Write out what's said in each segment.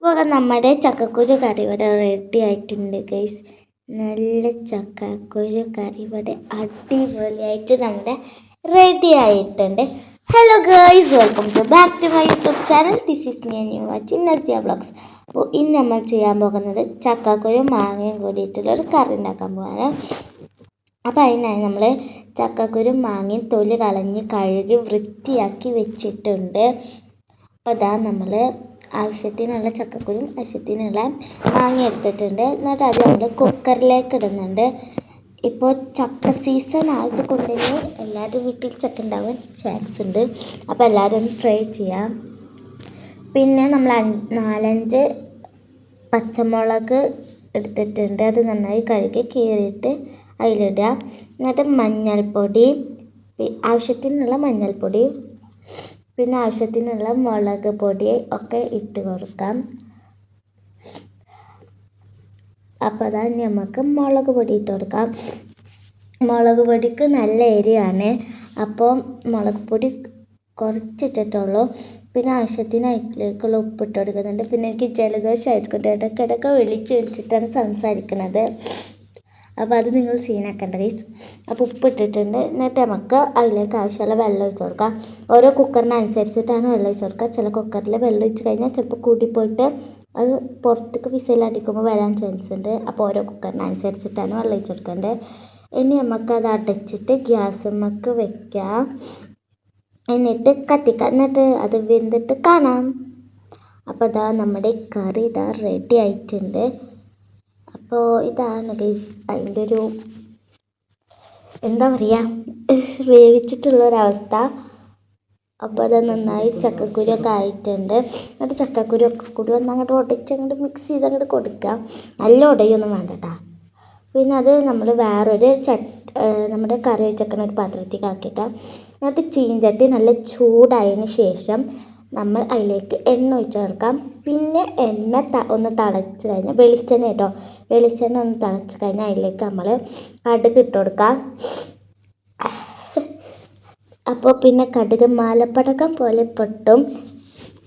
ഇപ്പോൾ നമ്മുടെ ചക്കക്കുരു കറി ഇവിടെ റെഡി ആയിട്ടുണ്ട് ഗൈസ്. നല്ല ചക്കക്കുരു കറി ഇവിടെ അടിപൊളിയായിട്ട് നമ്മുടെ റെഡി ആയിട്ടുണ്ട്. Hello guys, welcome to back to my YouTube channel. This is new watching Nastiya vlogs. അപ്പോൾ ഇന്ന് നമ്മൾ ചെയ്യാൻ പോകുന്നത് ചക്കക്കുരു മാങ്ങയും കൂടിയിട്ടുള്ളൊരു കറി ഉണ്ടാക്കാൻ പോകാനാണ്. അപ്പോൾ അതിനായി നമ്മൾ ചക്കക്കുരു മാങ്ങയും തൊലി കളഞ്ഞ് കഴുകി വൃത്തിയാക്കി വെച്ചിട്ടുണ്ട്. അപ്പോൾ അതാ നമ്മൾ ആവശ്യത്തിനുള്ള ചക്കക്കുരും ആവശ്യത്തിനുള്ള മാങ്ങ എടുത്തിട്ടുണ്ട്. എന്നിട്ട് അത് നമ്മൾ കുക്കറിലേക്ക് ഇടുന്നുണ്ട്. ഇപ്പോൾ ചക്ക സീസൺ ആയതുകൊണ്ട് തന്നെ എല്ലാവരും വീട്ടിൽ ചക്ക ഉണ്ടാവാൻ ചാൻസ് ഉണ്ട്. അപ്പോൾ എല്ലാവരും ഒന്ന് ട്രൈ ചെയ്യാം. പിന്നെ നമ്മൾ 4-5 പച്ചമുളക് എടുത്തിട്ടുണ്ട്. അത് നന്നായി കഴുകി കീറിയിട്ട് അതിലിടുക. എന്നിട്ട് മഞ്ഞൾപ്പൊടി, ആവശ്യത്തിനുള്ള മഞ്ഞൾപ്പൊടി, പിന്നെ ആവശ്യത്തിനുള്ള മുളക് പൊടി ഒക്കെ ഇട്ട് കൊടുക്കാം. അപ്പോൾ അതാ നമുക്ക് മുളക് പൊടി ഇട്ട് കൊടുക്കാം. മുളക് പൊടിക്ക് നല്ല എരിയാണ്, അപ്പോൾ മുളക് പൊടി കുറച്ചിട്ടിട്ടുള്ളൂ. പിന്നെ ആവശ്യത്തിന് അതിലേക്കുള്ള ഉപ്പിട്ട് കൊടുക്കുന്നുണ്ട്. പിന്നെ എനിക്ക് ജലദോഷമായിരിക്കും, ഇടയ്ക്കിടയ്ക്ക് വിളിച്ചിട്ടാണ് സംസാരിക്കുന്നത്. അപ്പോൾ അത് നിങ്ങൾ സീനാക്കണ്ട ഗൈസ്. അപ്പോൾ ഉപ്പിട്ടിട്ടുണ്ട്. എന്നിട്ട് നമുക്ക് അതിലേക്ക് ആവശ്യമുള്ള വെള്ളം ഒഴിച്ച് കൊടുക്കാം. ഓരോ കുക്കറിനനുസരിച്ചിട്ടാണ് വെള്ളം ഒഴിച്ച് കൊടുക്കുക. ചില കുക്കറിൽ വെള്ളം ഒഴിച്ച് കഴിഞ്ഞാൽ ചിലപ്പോൾ കൂടിപ്പോയിട്ട് അത് പുറത്തേക്ക് വിസിലടിക്കുമ്പോൾ വരാൻ ചാൻസ് ഉണ്ട്. അപ്പോൾ ഓരോ കുക്കറിനനുസരിച്ചിട്ടാണ് വെള്ളം ഒഴിച്ച് കൊടുക്കേണ്ടത്. ഇനി നമുക്കത് അടച്ചിട്ട് ഗ്യാസുമ്മക്ക് വെക്കാം. എന്നിട്ട് കത്തിക്കാം. എന്നിട്ട് അത് വെന്തിട്ട് കാണാം. അപ്പോൾ ഇതാ നമ്മുടെ കറി ഇതാ റെഡി ആയിട്ടുണ്ട്. അപ്പോൾ ഇതാണ് ഗൈസ് അതിൻ്റെ ഒരു എന്താ പറയുക, വേവിച്ചിട്ടുള്ളൊരവസ്ഥ. അപ്പോൾ അത് നന്നായി ചക്കക്കുരുവൊക്കെ ആയിട്ടുണ്ട്. എന്നിട്ട് ചക്കക്കുരുവൊക്കെ കൂടി ഒന്ന് അങ്ങോട്ട് ഒടച്ച് അങ്ങോട്ട് മിക്സ് ചെയ്ത് അങ്ങോട്ട് കൊടുക്കാം. നല്ല ഉടയൊന്നും വേണ്ട കേട്ടോ. പിന്നെ അത് നമ്മൾ വേറൊരു നമ്മുടെ കറി വെച്ചേക്കണ ഒരു പാത്രത്തേക്ക് ആക്കിയേക്കാം. എന്നിട്ട് ചീഞ്ചട്ടി നല്ല ചൂടായതിന് ശേഷം നമ്മൾ അതിലേക്ക് എണ്ണ ഒഴിച്ച് ചേർക്കാം. പിന്നെ എണ്ണ ഒന്ന് തിളച്ച് കഴിഞ്ഞാൽ വെളിച്ചെണ്ണ കേട്ടോ, വെളിച്ചെണ്ണ ഒന്ന് തിളച്ച് കഴിഞ്ഞാൽ അതിലേക്ക് നമ്മൾ കടുക് ഇട്ട് കൊടുക്കാം. അപ്പോൾ പിന്നെ കടുക് മാലപ്പടക്കം പോലെ പൊട്ടും.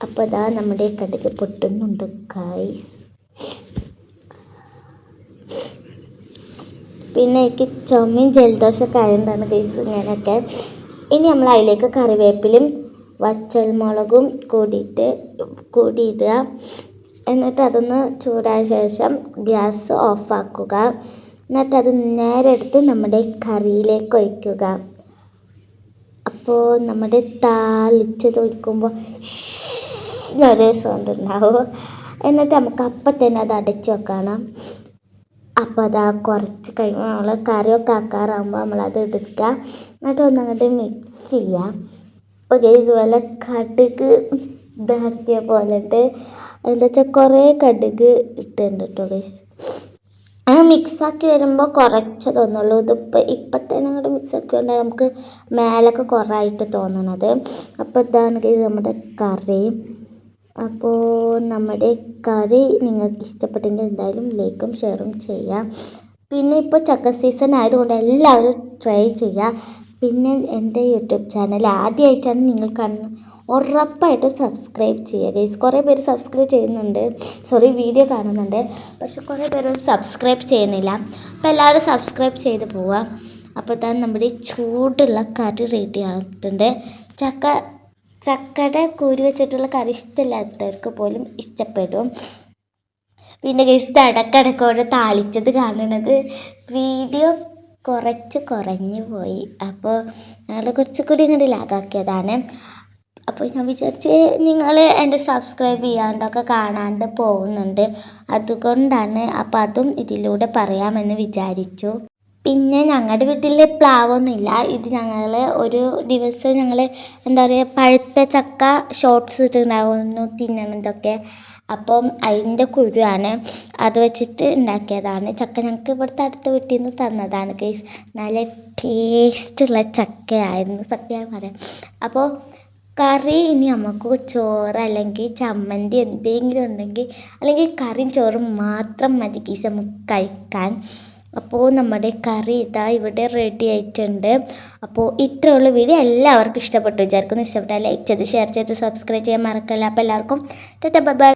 അപ്പോൾ ഇതാ നമ്മുടെ കടുക് പൊട്ടുന്നുണ്ട് ഗൈസ്. പിന്നെ എനിക്ക് ചുമയും ജലദോഷമൊക്കെ ആയതുകൊണ്ടാണ് ഗൈസ് ഇങ്ങനെയൊക്കെ. ഇനി നമ്മൾ അതിലേക്ക് കറിവേപ്പിലും വറ്റൽമുളകും കൂടിയിടുക. എന്നിട്ട് അതൊന്ന് ചൂടായ ശേഷം ഗ്യാസ് ഓഫാക്കുക. എന്നിട്ട് അത് നേരെ എടുത്ത് നമ്മുടെ കറിയിലേക്ക് ഒഴിക്കുക. അപ്പോൾ നമ്മുടെ താളിച്ചത് ഒഴിക്കുമ്പോൾ ഒരേ സൗണ്ട് ഉണ്ടാവും. എന്നിട്ട് നമുക്ക് അപ്പം തന്നെ അത് അടച്ച് വെക്കണം. അപ്പോൾ അതാ കുറച്ച് കഴിയുമ്പോൾ നമ്മൾ കറിയൊക്കെ ആക്കാറാകുമ്പോൾ നമ്മളത് എടുക്കുക. എന്നിട്ട് ഒന്നങ്ങോട്ട് മിക്സ് ചെയ്യുക. അപ്പോൾ ഗൈസ് വല്ല കടുക് ഇതാക്കിയ പോലെ ഉണ്ട്. എന്താ വെച്ചാൽ കുറേ കടുക് ഇട്ടുണ്ട് കേട്ടോ ഗൈസ്. അത് മിക്സാക്കി വരുമ്പോൾ കുറച്ച് തോന്നുള്ളൂ. ഇപ്പം തന്നെ അങ്ങോട്ട് മിക്സാക്കി കൊണ്ടാൽ നമുക്ക് മേലൊക്കെ കുറവായിട്ട് തോന്നണത്. അപ്പോൾ ഇതാണ് ഗൈസ് നമ്മുടെ കറി. അപ്പോൾ നമ്മുടെ കറി നിങ്ങൾക്ക് ഇഷ്ടപ്പെട്ടെങ്കിൽ എന്തായാലും ലൈക്കും ഷെയറും ചെയ്യാം. പിന്നെ ഇപ്പോൾ ചക്ക സീസൺ ആയതുകൊണ്ട് എല്ലാവരും ട്രൈ ചെയ്യുക. പിന്നെ എൻ്റെ യൂട്യൂബ് ചാനൽ ആദ്യമായിട്ടാണ് നിങ്ങൾ കാണുന്നത്, ഉറപ്പായിട്ടും സബ്സ്ക്രൈബ് ചെയ്യുക ഗൈസ്. കുറേ പേര് സബ്സ്ക്രൈബ് ചെയ്യുന്നുണ്ട്, വീഡിയോ കാണുന്നുണ്ട്, പക്ഷെ കുറേ പേര് സബ്സ്ക്രൈബ് ചെയ്യുന്നില്ല. അപ്പോൾ എല്ലാവരും സബ്സ്ക്രൈബ് ചെയ്ത് പോവുക. അപ്പോൾ ഇതാണ് നമ്മുടെ ചൂടുള്ള കറി റെഡി ആയിട്ടുണ്ട്. ചക്കയുടെ കുരു വെച്ചിട്ടുള്ള കറി ഇഷ്ടമില്ലാത്തവർക്ക് പോലും ഇഷ്ടപ്പെടും. പിന്നെ ഗൈസ് ഇടയ്ക്കിടയ്ക്കോടെ താളിച്ചത് കാണുന്നത് വീഡിയോ കുറഞ്ഞു പോയി. അപ്പോൾ ഞങ്ങൾ കുറച്ചുകൂടി ഇങ്ങോട്ട് ലാഗാക്കിയതാണ്. അപ്പോൾ ഞാൻ വിചാരിച്ച് നിങ്ങൾ എൻ്റെ സബ്സ്ക്രൈബ് ചെയ്യാണ്ടൊക്കെ കാണാണ്ട് പോകുന്നുണ്ട്, അതുകൊണ്ടാണ്. അപ്പോൾ അതും ഇതിലൂടെ പറയാമെന്ന് വിചാരിച്ചു. പിന്നെ ഞങ്ങളുടെ വീട്ടിൽ പ്ലാവൊന്നുമില്ല. ഇത് ഞങ്ങൾ ഒരു ദിവസം ഞങ്ങൾ എന്താ പറയുക, പഴുത്ത ചക്ക ഷോർട്ട്സ് ഇട്ടുണ്ടാവുന്നു തിന്നണതൊക്കെ. അപ്പം അതിൻ്റെ കുരുവാണ്, അത് വെച്ചിട്ട് ഉണ്ടാക്കിയതാണ്. ചക്ക ഞങ്ങൾക്ക് ഇവിടുത്തെ അടുത്ത വീട്ടിൽ നിന്ന് തന്നതാണ് ഗൈസ്. നല്ല ടേസ്റ്റുള്ള ചക്കയായിരുന്നു സത്യം പറയാം. അപ്പോൾ കറി ഇനി നമുക്ക് ചോറ് അല്ലെങ്കിൽ ചമ്മന്തി എന്തെങ്കിലും ഉണ്ടെങ്കിൽ, അല്ലെങ്കിൽ കറിയും ചോറും മാത്രം മതി ഗൈസ് നമുക്ക് കഴിക്കാൻ. അപ്പോൾ നമ്മുടെ കറി ഇതാ ഇവിടെ റെഡി ആയിട്ടുണ്ട്. അപ്പോൾ ഇത്രയുള്ള വീഡിയോ എല്ലാവർക്കും ഇഷ്ടപ്പെട്ടു വിചാരിക്കുന്നു. ഇഷ്ടപ്പെട്ടാൽ ലൈക്ക് ചെയ്ത് ഷെയർ ചെയ്ത് സബ്സ്ക്രൈബ് ചെയ്യാൻ മറക്കല്ല. അപ്പോൾ എല്ലാവർക്കും ടാറ്റാ ബൈ ബൈ.